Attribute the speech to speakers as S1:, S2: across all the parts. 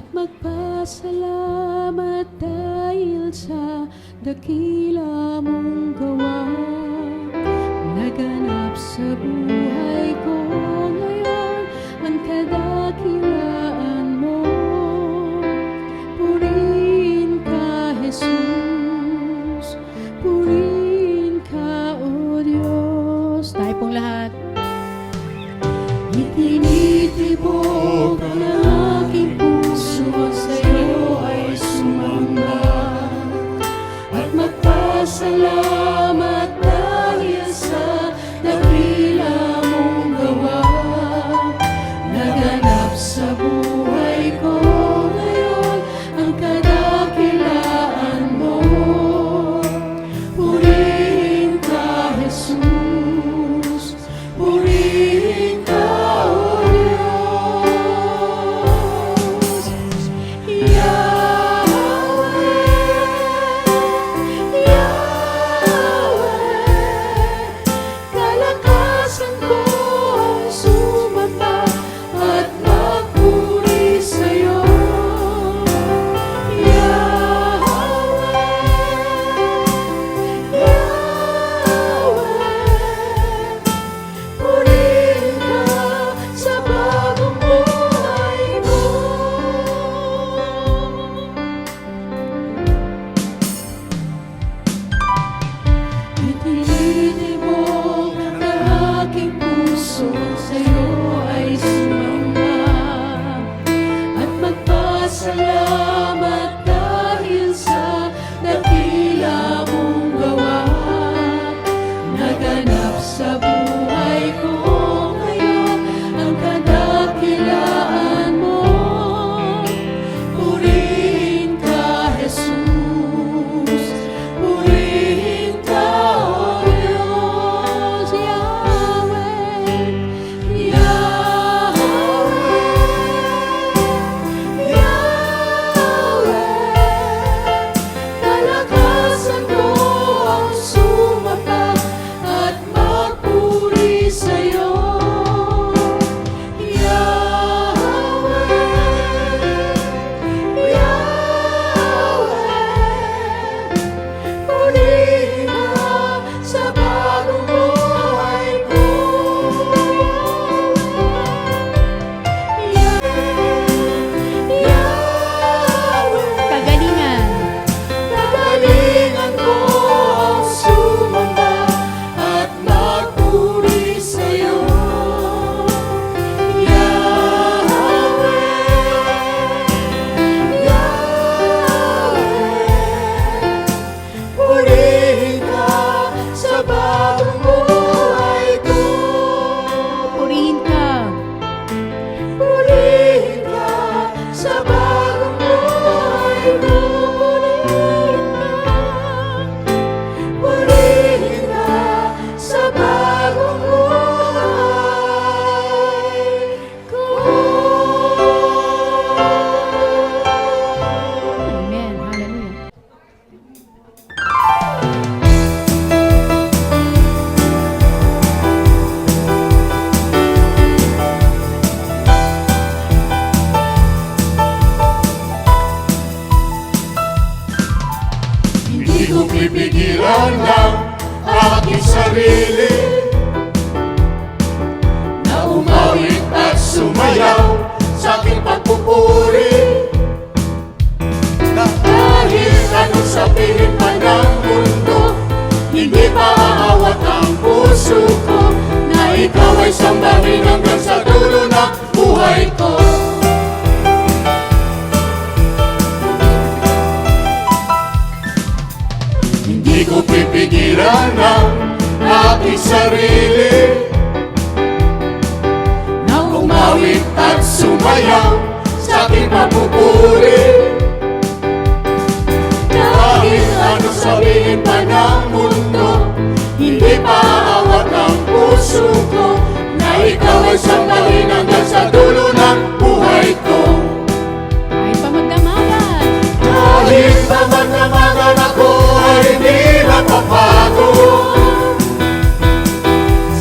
S1: at magpasalamat dahil sa dakila mong gawa. Naganap sa buhay ko ngayon ang kadakilaan mo. Purihin ka, Jesus, purihin ka, O Diyos. Tayo pong lahat. Itinitibok ang aking puso, sa'yo ay sumamba at magpasalamat dahil sa dakila mong gawa. Naganap sa buhay ko ngayon ang kadakilaan mo. Purihin ka, Jesus, purihin ka, O Diyos. Yahweh, Yahweh, kalakasan ko ang sumamba at magpuri sa'yo. Yahweh, Yahweh, purihin ka sa bagong buhay ko. Itinitibok ang aking puso, sa'yo ay sumamba at magpasalamat dahil sa dakila mong gawa. Naganap sa buhay ko ngayon ang kadakilaan mo. Purihin ka, Jesus, purihin ka, O Diyos. Yahweh, Yahweh, Yahweh, kalakasan ko ang sumamba at magpuri sa'yo. Yahweh, Yahweh, purihin ka sa bagong buhay ko. Yahweh, kagalingan, kagalingan ko ang sumamba at magpuri sa'yo. Yahweh, Yahweh, purihin ka sa bagong buhay ko. Purihin ka. Purihin ka sa bagong buhay ko. Purihin ka sa bagong buhay ko. Amen. Hallelujah.
S2: Hindi ko pipigilan ng aking sarili na umawit at sumayaw sa aking pagpupuri. Dahil anong sabihin pa ng mundo, hindi maaawat ang puso ko na ikaw ay sambahin hanggang sa dulo ng buhay ko. Hindi ko pipigilan ang aking sarili na umawit at sumayaw sa aking pagpupuri. Dahil ano sabihin pa ng mundo, hindi paawat ang puso ko na ikaw ay sambahin hanggang sa dulo ng buhay ko.
S1: Kahit pa magdamagan,
S2: Kahit pa man namagan ako ay hindi napapagod.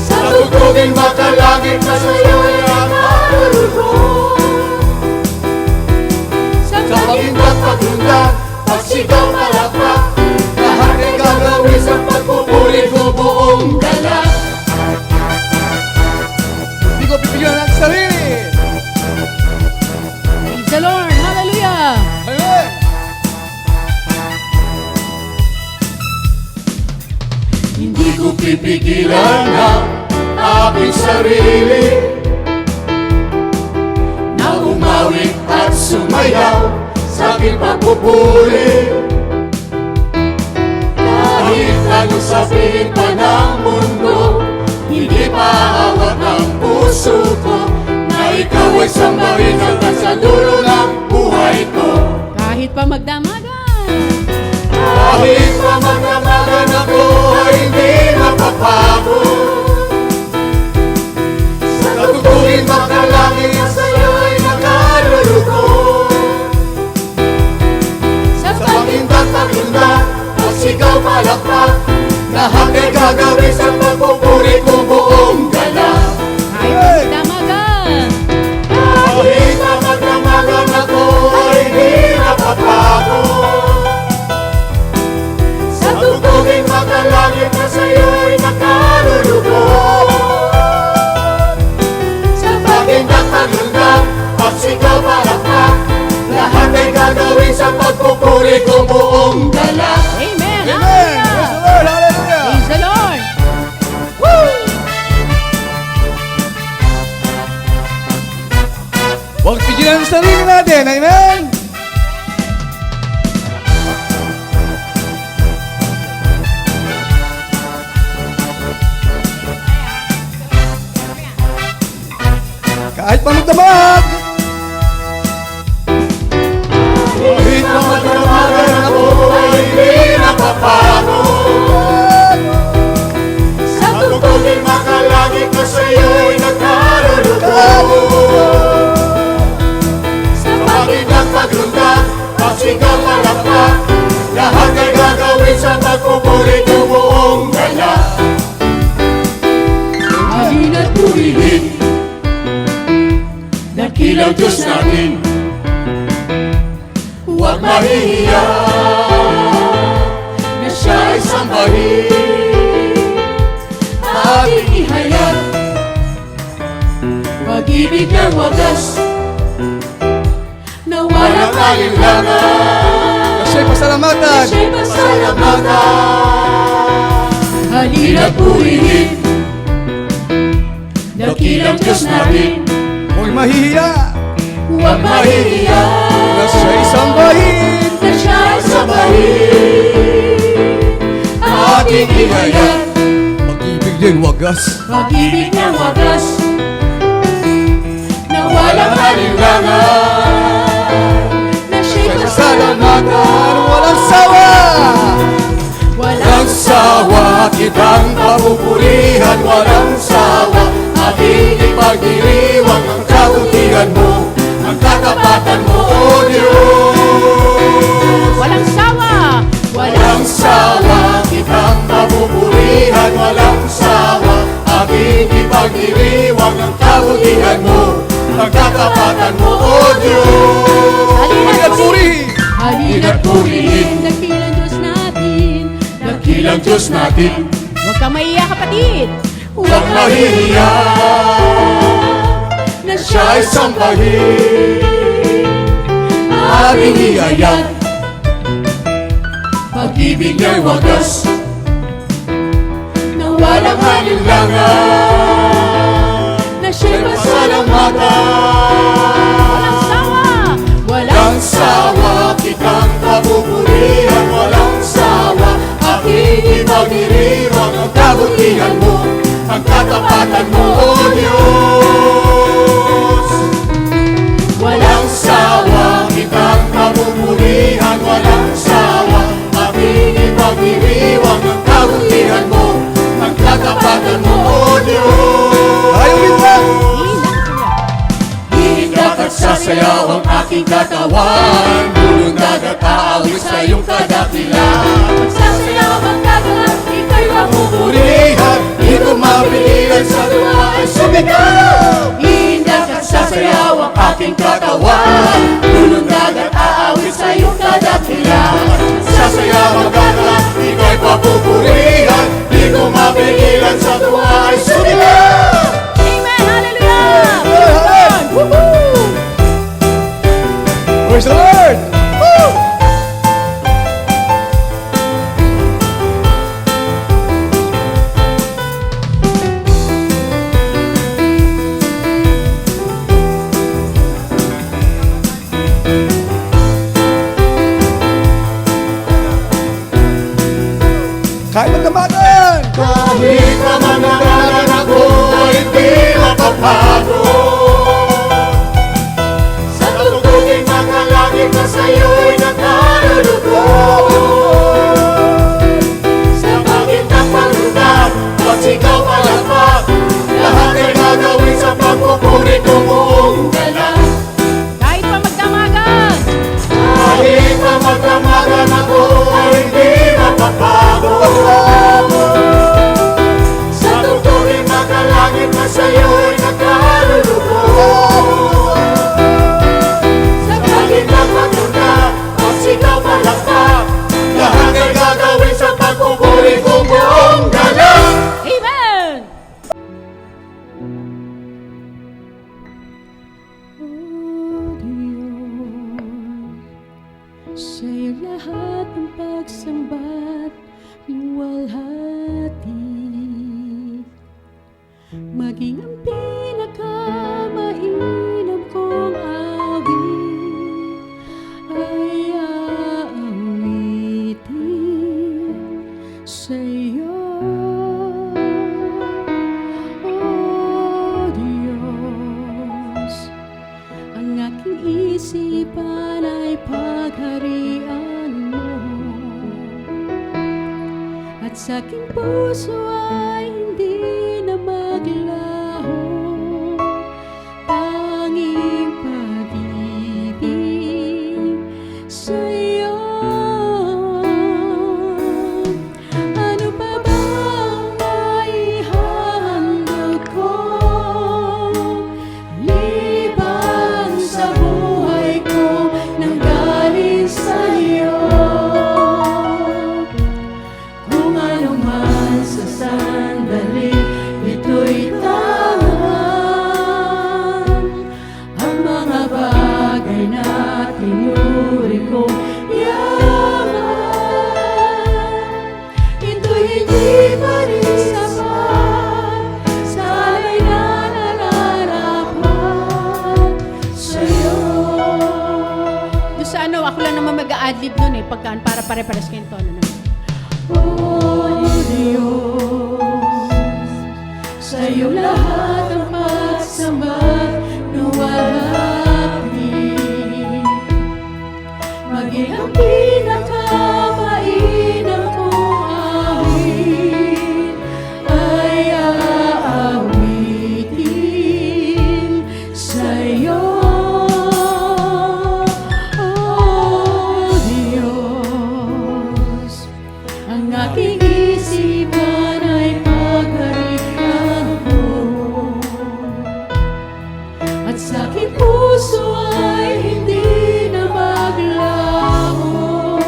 S2: Sa tugtugin makalangit na sa'yo'y ang karulog. pipigilan ang aking sarili na umawit at sumayaw sa aking pagpupuri. Kahit anong sabihin pa ng mundo, hindi paawat ang puso ko na ikaw ay sambahin hanggang sa dulo ng buhay ko.
S1: Kahit pa magdamagan,
S2: Kahit pa magdamagan ako ay hindi mapapagod. Sa tutugin makalangin na sa'yo'y nakalulugod.
S1: sa
S2: Sa pagindat pagindat at sigaw palakpak, lahat ay gagawin sa pagpupuri kong buong galak.
S1: kahit pa magdamagan,
S2: Kahit pa magdamagan ako ay hindi mapapagod. Sa tutugin makalangit na sa'yo'y nakalulugod.
S1: sa
S2: Pagindat pagindat at sigaw palakpak, lahat ay gagawin sa pagpupuri kong buong galak.
S1: Amen!
S3: Amen!
S1: Hallelujah!
S3: Praise the Lord! Hallelujah!
S1: Praise the Lord!
S3: Huwag pigilan ang sarili natin. Amen! Kahit pa magdamag,
S2: Kahit na magdamagan ako ay hindi napapagod. Sa tutugin makalangit na sa'yo'y nakalulugod.
S1: Sa
S2: Sa pagitan paglundag at sigaw palakpak, lahat ay gagawin sa pagpupuri kong buong galak.
S1: halina't purihin,
S2: Dakilang Diyos natin, huwag mahihiya na siya ay sambahin.
S1: ating ihayag, pag-ibig ng wagas, na walang
S2: Walang alinlangan,
S3: siya'y pasalamatan.
S1: siya'y
S2: pasalamatan.
S1: halina't purihin, dakilang Diyos natin,
S3: Huwag mahihiya
S1: huwag mahihiya,
S3: na siya'y sambahin.
S1: na siya'y sabahin. Ating ihayag,
S3: Pag-ibig din wagas.
S1: pag-ibig ng wagas, na walang
S2: alinlangan,
S1: na siya'y
S3: Pasalamatan,
S1: pasalamatan.
S3: walang sawa.
S2: walang sawa kitang papupurihan, walang sawa ating ipagdiriwang ang kabutihan mo, ang katapatan mo, O Diyos.
S1: Walang sawa,
S2: Walang sawa kitang papupurihan, walang sawa ating ipagdiriwang ang kabutihan mo, ang katapatan mo, O Diyos.
S3: Halina't purihin.
S1: halina't purihin, dakilang Diyos natin,
S2: Dakilang Diyos natin,
S1: Huwag kang maiiyak, kapatid.
S2: huwag mahihiya
S1: na
S2: siya ay sambahin. Ating iyayag, pag-ibig niya'y wagas,
S1: na
S2: walang
S1: walang
S2: alinlangan,
S1: na siya'y
S2: siya'y
S1: pasalamatan.
S2: pasalamatan.
S1: Walang sawa,
S2: Walang sawa kitang papupurihan, walang sawa aking ipagdiriwang ang kabutihan mo, ang katapatan mo, O Diyos. Walang sawa kitang papupurihan, walang sawa aking ipagdiriwang ang kabutihan mo, ang katapatan mo, O Diyos.
S3: Tayo bintang.
S2: Hihindak at sasayaw ang aking katawan, bulundag at aawit sa iyong kadakilan.
S1: magsasayaw ang gagalang, ika'y
S2: Pupurihan, di ko mapigilan sa tuwa ay sumigaw.
S1: Hihindak at
S2: Sasayaw ang aking katawan, bulundag at aawit sa iyong kadakilan. Sasayaw ang gagalang, ika'y papupurihan, di ko mapigilan sa tuwa ay sumigaw.
S1: Amen! Hallelujah!
S3: Amen.
S1: Woohoo!
S3: Praise the Lord. Woo!
S1: Sa'yo lahat ng pagsamba't luwalhati, maging ang pinakamainam kong awit ay aawitin sa'yo, O Diyos. Ang aking isipan ay pagharian mo, at sa aking puso ay hindi na maglaho tanging pag-ibig sa'yo. Ano pa bang maihandog ko liban sa buhay ko nang galing sa'yo? Kung ano man sa sandali, ito'y tangan. Ang mga bagay na tinuri kong yaman, ito'y hindi pa rin sapat sa alay na nararapat sa'yo. Doon sa ano, ako lang naman mag-a-adlib nun eh, pagkaan para pare-pares kayong tono na. O Diyos, sa'yo lahat ang pagsamba't luwalhati, maging ang pinakamainam kong awit ay aawitin sa'yo, O Diyos. Ang aking isipan ay pagharian mo, at sa aking puso ay hindi na maglaho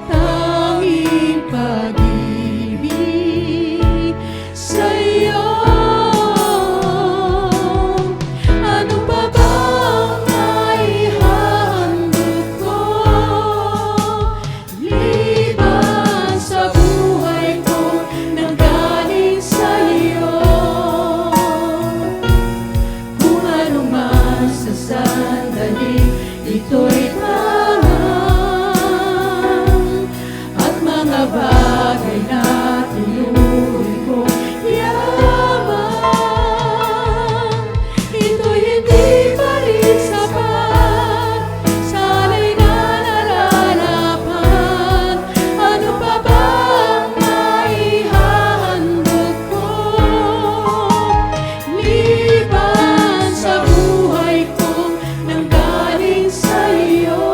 S1: tanging pag-ibig sa'yo. Ano pa bang maihandog ko liban sa buhay ko nang galing sa'yo? Kung ano man sa sandali, ito'y tangan. At mga bagay na tinuri kong yaman, ito'y hindi pa rin sapat sa alay na nararapat. Ano pa bang maihahandog ko liban sa buhay ko nang galing sa'yo?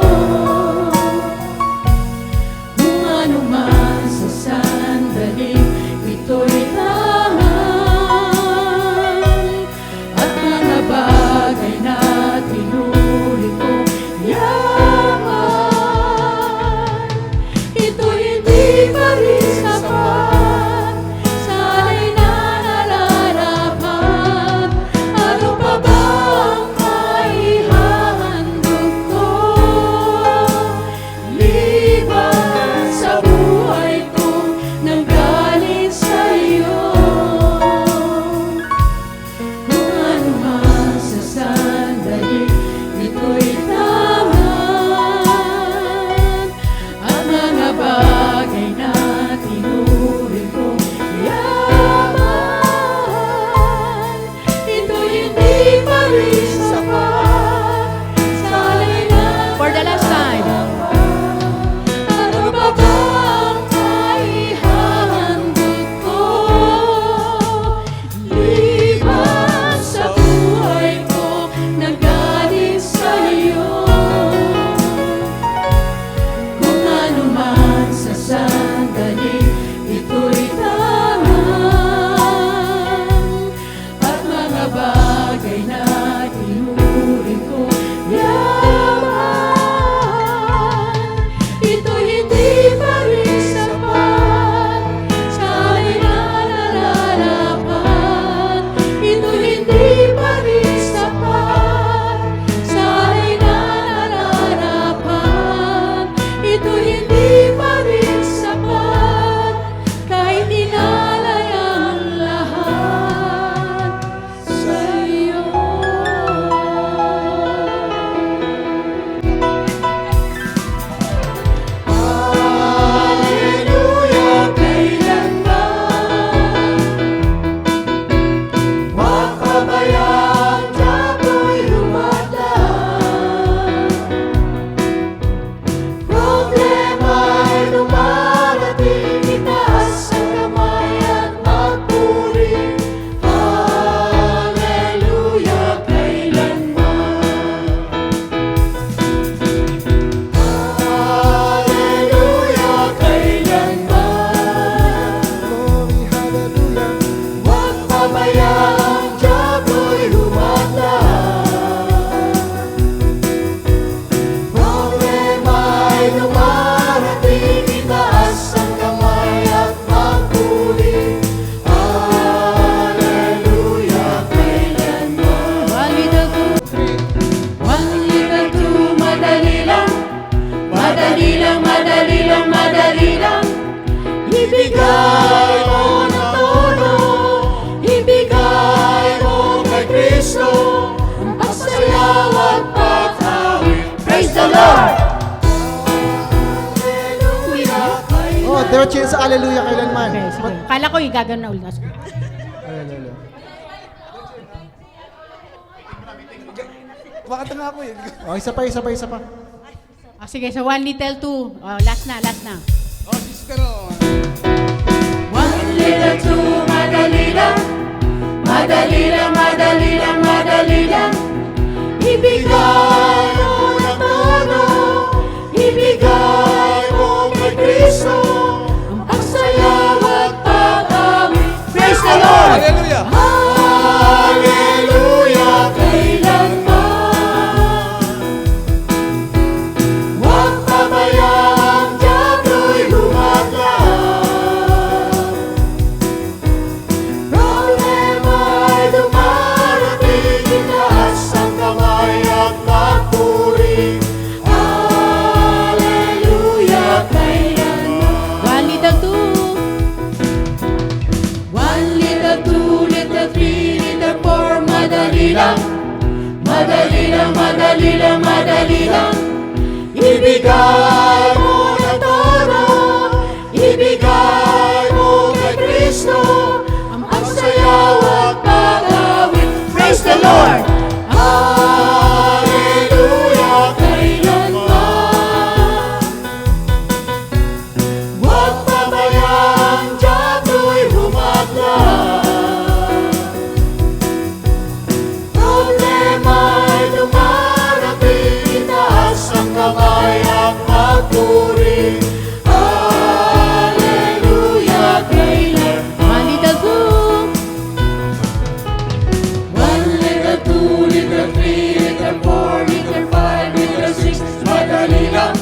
S2: ibigay mo ng todo, ibigay mo kay Kristo ang pagsayaw at pag-awit. Praise the Lord! Hallelujah!
S3: Oh, diretso yun sa Hallelujah kailanman.
S1: Okay, sige. Kala ko igagano na ulit.
S3: Hallelujah. Bakit nga ako eh? Oh, isa pa.
S1: Ah, sige, so 1 little 2. Oh, last na.
S3: Oh, sister.
S2: One little two, madali lang, madali lang, madali lang, madali lang. Ibigay mo ng todo, ibigay mo kay Kristo ang pagsayaw at pag-awit. Praise the Lord!
S3: Hallelujah.
S2: Hallelujah! Kailanman huwag pabayaan, diablo'y lumaglag. Problema'y dumarating, itaas ang kamay at magpuri. Hallelujah! Kailanman
S1: 1 little 2.
S2: 1 little, 2 little, 3 little, 4, madali lang, madali lang, madali lang, madali lang. Ibigay mo na todo, ibigay mo kay Kristo ang pagsayaw at pag-awit. Praise the Lord! Hallelujah! Kailanman huwag pabayaan, diablo'y humaglag. Problema'y dumarating, itaas ang kamay at magpuri. Hallelujah! Kailanman
S1: 1 little
S2: 1 little, 2 little, 3 little, 4 little, 5 little, 6, madali lang,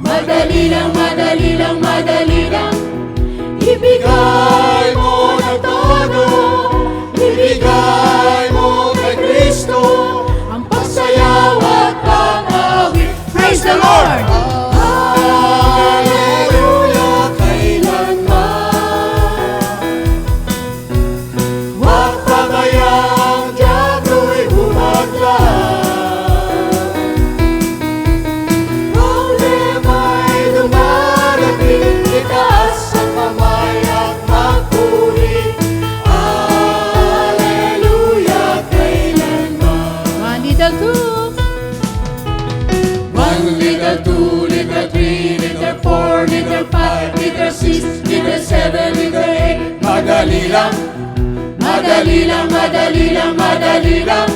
S2: madali lang, madali lang, madali lang. Ibigay mo na todo, ibigay mo kay Kristo ang pagsayaw at pag-awit. Praise the Lord! Hallelujah! Kailanman huwag pabayaan, diablo'y humaglag. Problema'y dumarating, itaas ang kamay at magpuri. Hallelujah! Kailanman
S1: 1 little 2.
S2: 1 little, 2 little, 3 little, 4 little, 5 little, 6 little, 7 little, 8, madali lang, madali lang, madali lang, madali lang.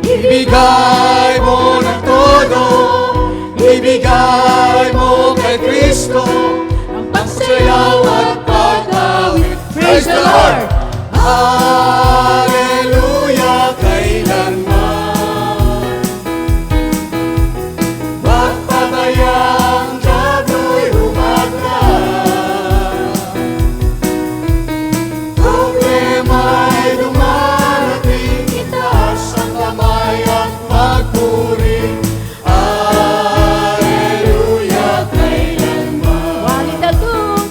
S2: Ibigay mo ng todo, ibigay mo kay Kristo ang pagsayaw at pag-awit. Praise the Lord! Hallelujah! Kailanman huwag pabayaan, diablo'y humaglag. Problema'y dumarating, itaas ang kamay at magpuri. Hallelujah! Kailanman
S1: 1 little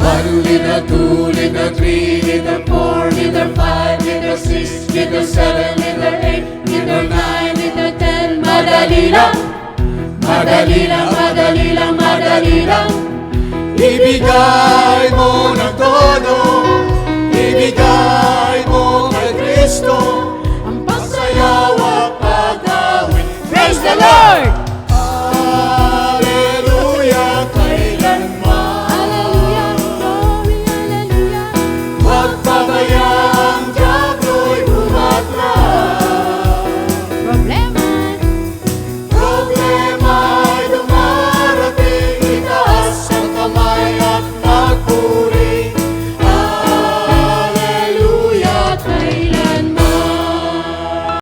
S2: 1 little, 2 little, 3 little, 4 little, 5 little, 6 little, 7 little, 8 little, 9 little, 10, madali lang, madali lang, madali lang, madali lang. Ibigay mo ng todo, ibigay mo kay Kristo ang pagsayaw at pag-awit. Praise the Lord!